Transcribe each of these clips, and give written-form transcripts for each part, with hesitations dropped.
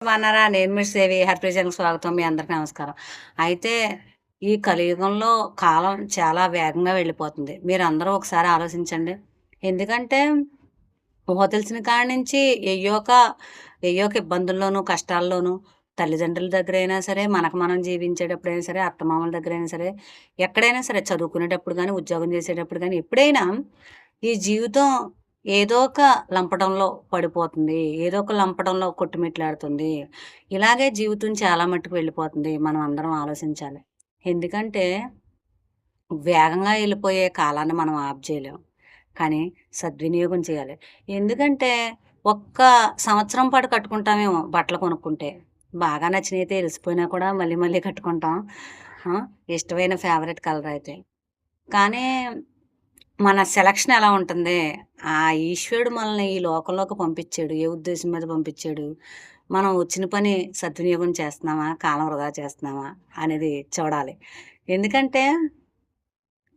బాగున్నారా? నేను మీ సేవి హర్ప్రీజన్‌కి స్వాగతం. మీ అందరికి నమస్కారం. అయితే ఈ కలియుగంలో కాలం చాలా వేగంగా వెళ్ళిపోతుంది. మీరందరూ ఒకసారి ఆలోచించండి. ఎందుకంటే ఊహ తెలిసిన కాడి నుంచి ఎయ్యోక ఇబ్బందుల్లోనూ, కష్టాల్లోనూ తల్లిదండ్రుల దగ్గరైనా సరే, మనకు మనం జీవించేటప్పుడైనా సరే, అత్తమామల దగ్గరైనా సరే, ఎక్కడైనా సరే చదువుకునేటప్పుడు గానీ, ఉద్యోగం చేసేటప్పుడు గానీ, ఎప్పుడైనా ఈ జీవితం ఏదో ఒక లంపటంలో పడిపోతుంది. ఏదో ఒక లంపటంలో కొట్టుమిట్లాడుతుంది. ఇలాగే జీవితం చాలా మట్టుకు వెళ్ళిపోతుంది. మనం అందరం ఆలోచించాలి. ఎందుకంటే వేగంగా ఎళ్ళిపోయే కాలాన్ని మనం ఆపు చేయలేం. కానీ సద్వినియోగం చేయాలి. ఎందుకంటే ఒక్క సంవత్సరం పాటు కట్టుకుంటామేమో బట్టలు కొనుక్కుంటే. బాగా నచ్చినయితే ఎలిసిపోయినా కూడా మళ్ళీ మళ్ళీ కట్టుకుంటాం. ఆ! ఇష్టమైన ఫేవరెట్ కలర్ అయితే. కానీ మన సెలక్షన్ ఎలా ఉంటుంది? ఆ ఈశ్వరుడు మనల్ని ఈ లోకంలోకి పంపించాడు. ఏ ఉద్దేశం మీద పంపించాడు? మనం వచ్చిన పని సద్వినియోగం చేస్తున్నామా? కాలం వృధా చేస్తున్నామా? అనేది చూడాలి. ఎందుకంటే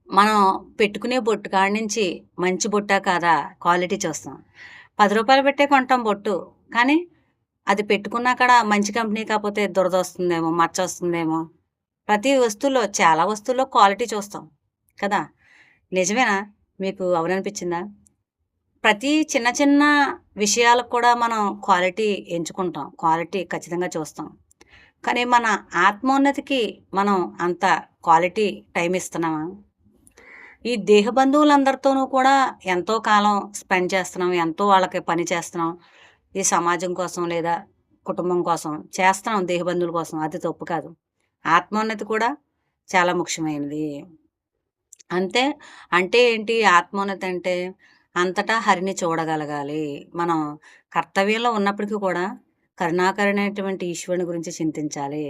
మనం పెట్టుకునే బొట్టు కాడ్నించి మంచి బొట్టా కాదా క్వాలిటీ చూస్తాం. రూ. 10 పెట్టే కొంటాం బొట్టు. కానీ అది పెట్టుకున్నా కాడ మంచి కంపెనీ కాపోతే దురదొస్తుందేమో, మచ్చొస్తుందేమో. ప్రతి వస్తువులో చాలా వస్తువుల్లో క్వాలిటీ చూస్తాం కదా! నిజమేనా? మీకు అవుననిపించిందా? ప్రతి చిన్న చిన్న విషయాలకు కూడా మనం క్వాలిటీ ఎంచుకుంటాం. క్వాలిటీ ఖచ్చితంగా చూస్తాం. కానీ మన ఆత్మోన్నతికి మనం అంత క్వాలిటీ టైమ్ ఇస్తున్నామా? ఈ దేహ బంధువులందరితోనూ కూడా ఎంతో కాలం స్పెండ్ చేస్తున్నాం. ఎంతో వాళ్ళకి పని చేస్తున్నాం. ఈ సమాజం కోసం లేదా కుటుంబం కోసం చేస్తున్నాం దేహ బంధువుల కోసం. అది తప్పు కాదు. ఆత్మోన్నతి కూడా చాలా ముఖ్యమైనది. అంతే అంటే ఏంటి ఆత్మోన్నతి అంటే అంతటా హరిని చూడగలగాలి. మనం కర్తవ్యంలో ఉన్నప్పటికీ కూడా కరుణాకరుడైనటువంటి ఈశ్వరుని గురించి చింతించాలి.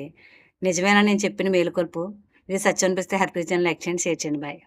నిజమేనా నేను చెప్పిన మేలుకొలుపు? ఇది సత్యం అనిపిస్తే హ్యాపీ ఛానెల్ లైక్ చేయండి, షేర్ చేయండి. బాయ్.